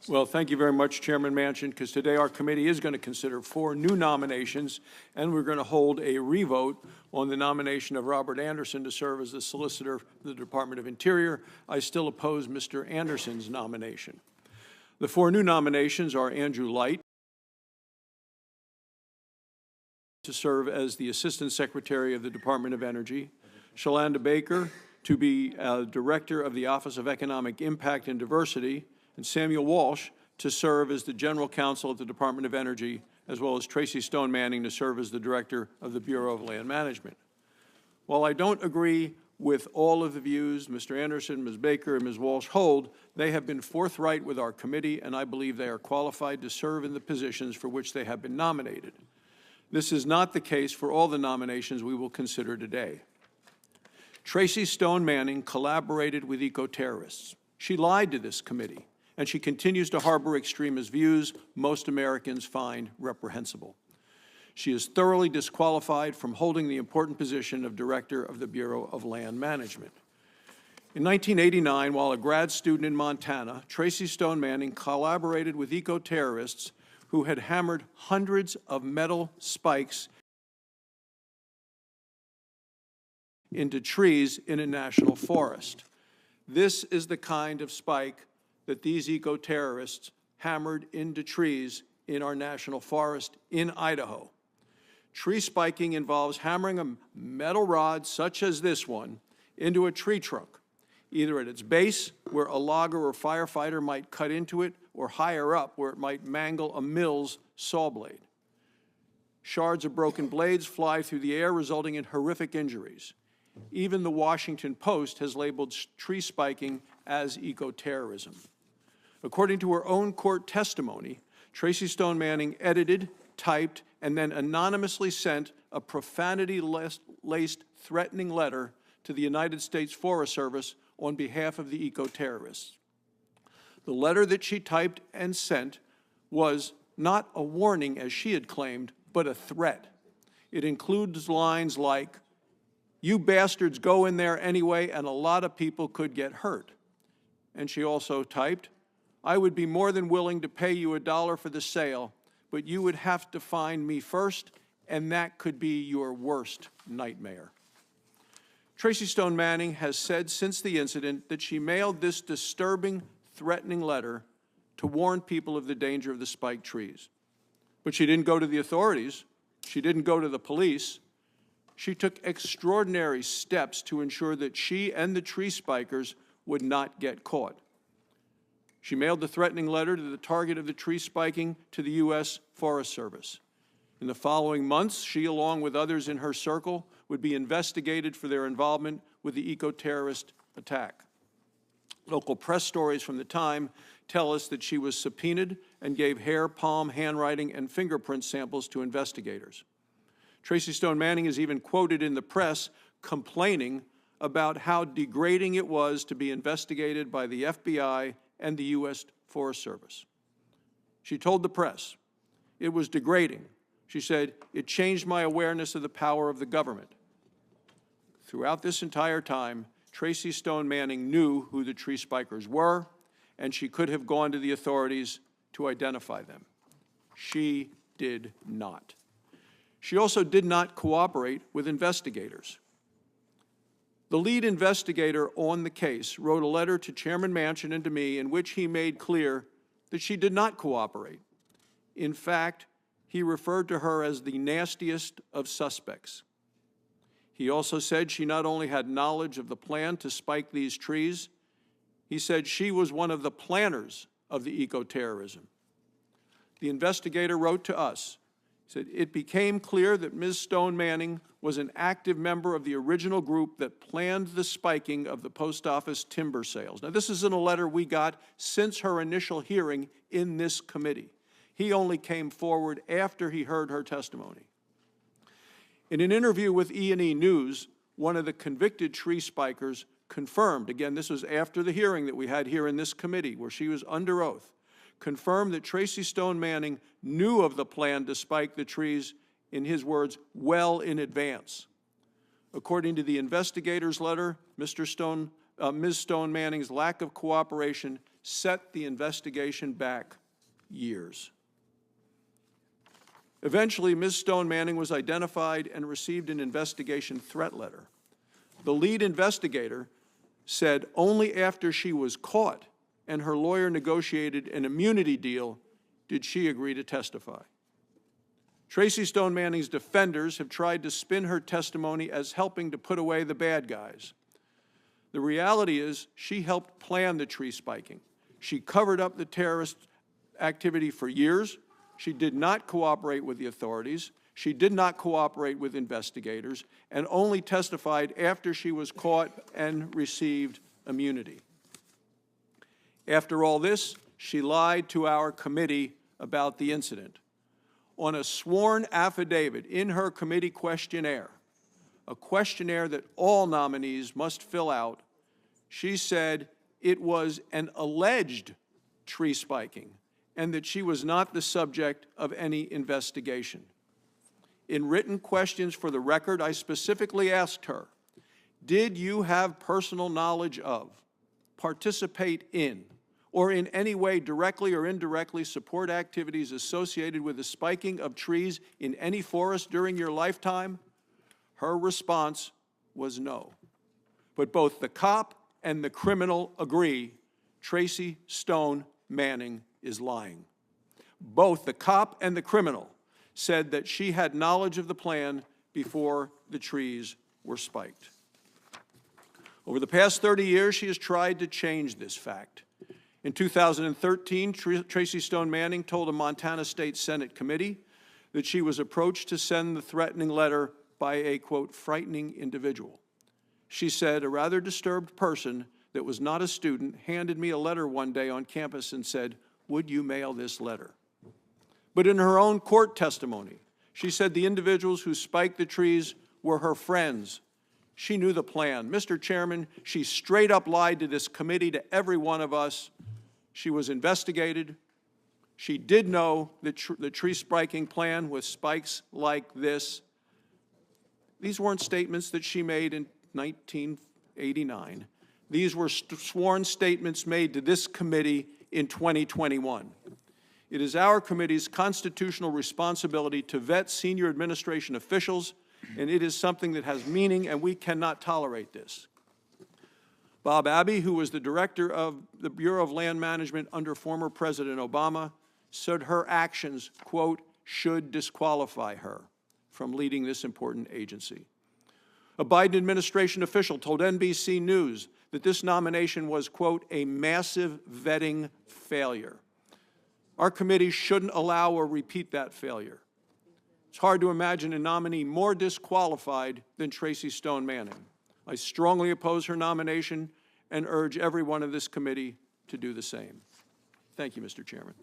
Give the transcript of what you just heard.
Well, thank you very much, Chairman Manchin, because today our committee is going to consider 4 new nominations, and we're going to hold a revote on the nomination of Robert Anderson to serve as the Solicitor for the Department of Interior. I still oppose Mr. Anderson's nomination. The 4 new nominations are Andrew Light to serve as the Assistant Secretary of the Department of Energy, Shalanda Baker to be Director of the Office of Economic Impact and Diversity, and Samuel Walsh to serve as the General Counsel at the Department of Energy, as well as Tracy Stone-Manning to serve as the Director of the Bureau of Land Management. While I don't agree with all of the views Mr. Anderson, Ms. Baker, and Ms. Walsh hold, they have been forthright with our committee, and I believe they are qualified to serve in the positions for which they have been nominated. This is not the case for all the nominations we will consider today. Tracy Stone-Manning collaborated with eco-terrorists. She lied to this committee, and she continues to harbor extremist views most Americans find reprehensible. She is thoroughly disqualified from holding the important position of Director of the Bureau of Land Management. In 1989, while a grad student in Montana, Tracy Stone-Manning collaborated with eco-terrorists who had hammered hundreds of metal spikes into trees in a national forest. This is the kind of spike that these eco-terrorists hammered into trees in our national forest in Idaho. Tree spiking involves hammering a metal rod, such as this one, into a tree trunk, either at its base, where a logger or firefighter might cut into it, or higher up, where it might mangle a mill's saw blade. Shards of broken blades fly through the air, resulting in horrific injuries. Even the Washington Post has labeled tree spiking as eco-terrorism. According to her own court testimony, Tracy Stone-Manning edited, typed, and then anonymously sent a profanity-laced threatening letter to the United States Forest Service on behalf of the eco-terrorists. The letter that she typed and sent was not a warning, as she had claimed, but a threat. It includes lines like, "You bastards go in there anyway, and a lot of people could get hurt." And she also typed, "I would be more than willing to pay you $1 for the sale, but you would have to find me first, and that could be your worst nightmare." Tracy Stone-Manning has said since the incident that she mailed this disturbing, threatening letter to warn people of the danger of the spiked trees. But she didn't go to the authorities. She didn't go to the police. She took extraordinary steps to ensure that she and the tree spikers would not get caught. She mailed the threatening letter to the target of the tree spiking to the U.S. Forest Service. In the following months, she, along with others in her circle, would be investigated for their involvement with the eco-terrorist attack. Local press stories from the time tell us that she was subpoenaed and gave hair, palm, handwriting, and fingerprint samples to investigators. Tracy Stone-Manning is even quoted in the press complaining about how degrading it was to be investigated by the FBI and the U.S. Forest Service. She told the press, "It was degrading." She said, "It changed my awareness of the power of the government." Throughout this entire time, Tracy Stone-Manning knew who the tree spikers were, and she could have gone to the authorities to identify them. She did not. She also did not cooperate with investigators. The lead investigator on the case wrote a letter to Chairman Manchin and to me in which he made clear that she did not cooperate. In fact, he referred to her as the nastiest of suspects. He also said she not only had knowledge of the plan to spike these trees, he said she was one of the planners of the eco-terrorism. The investigator wrote to us, he said, "It became clear that Ms. Stone-Manning was an active member of the original group that planned the spiking of the post office timber sales." Now, this is in a letter we got since her initial hearing in this committee. He only came forward after he heard her testimony. In an interview with E&E News, one of the convicted tree spikers confirmed, again, this was after the hearing that we had here in this committee where she was under oath, confirmed that Tracy Stone-Manning knew of the plan to spike the trees, in his words, well in advance. According to the investigator's letter, Mr. Ms. Stone-Manning's lack of cooperation set the investigation back years. Eventually, Ms. Stone-Manning was identified and received an investigation threat letter. The lead investigator said only after she was caught and her lawyer negotiated an immunity deal did she agree to testify. Tracy Stone-Manning's defenders have tried to spin her testimony as helping to put away the bad guys. The reality is she helped plan the tree spiking. She covered up the terrorist activity for years. She did not cooperate with the authorities. She did not cooperate with investigators and only testified after she was caught and received immunity. After all this, she lied to our committee about the incident. On a sworn affidavit in her committee questionnaire, a questionnaire that all nominees must fill out, she said it was an alleged tree spiking and that she was not the subject of any investigation. In written questions for the record, I specifically asked her, did you have personal knowledge of, participate in, or in any way directly or indirectly support activities associated with the spiking of trees in any forest during your lifetime? Her response was no. But both the cop and the criminal agree Tracy Stone-Manning is lying. Both the cop and the criminal said that she had knowledge of the plan before the trees were spiked. Over the past 30 years, she has tried to change this fact. In 2013, Tracy Stone-Manning told a Montana State Senate committee that she was approached to send the threatening letter by a, quote, frightening individual. She said, a rather disturbed person that was not a student handed me a letter one day on campus and said, would you mail this letter? But in her own court testimony, she said the individuals who spiked the trees were her friends. She knew the plan. Mr. Chairman, she straight up lied to this committee, to every one of us. She was investigated. She did know the tree spiking plan with spikes like this. These weren't statements that she made in 1989. These were sworn statements made to this committee in 2021. It is our committee's constitutional responsibility to vet senior administration officials, and it is something that has meaning, and we cannot tolerate this. Bob Abbey, who was the director of the Bureau of Land Management under former President Obama, said her actions, quote, should disqualify her from leading this important agency. A Biden administration official told NBC News that this nomination was, quote, a massive vetting failure. Our committee shouldn't allow or repeat that failure. It's hard to imagine a nominee more disqualified than Tracy Stone-Manning. I strongly oppose her nomination and urge everyone in this committee to do the same. Thank you, Mr. Chairman.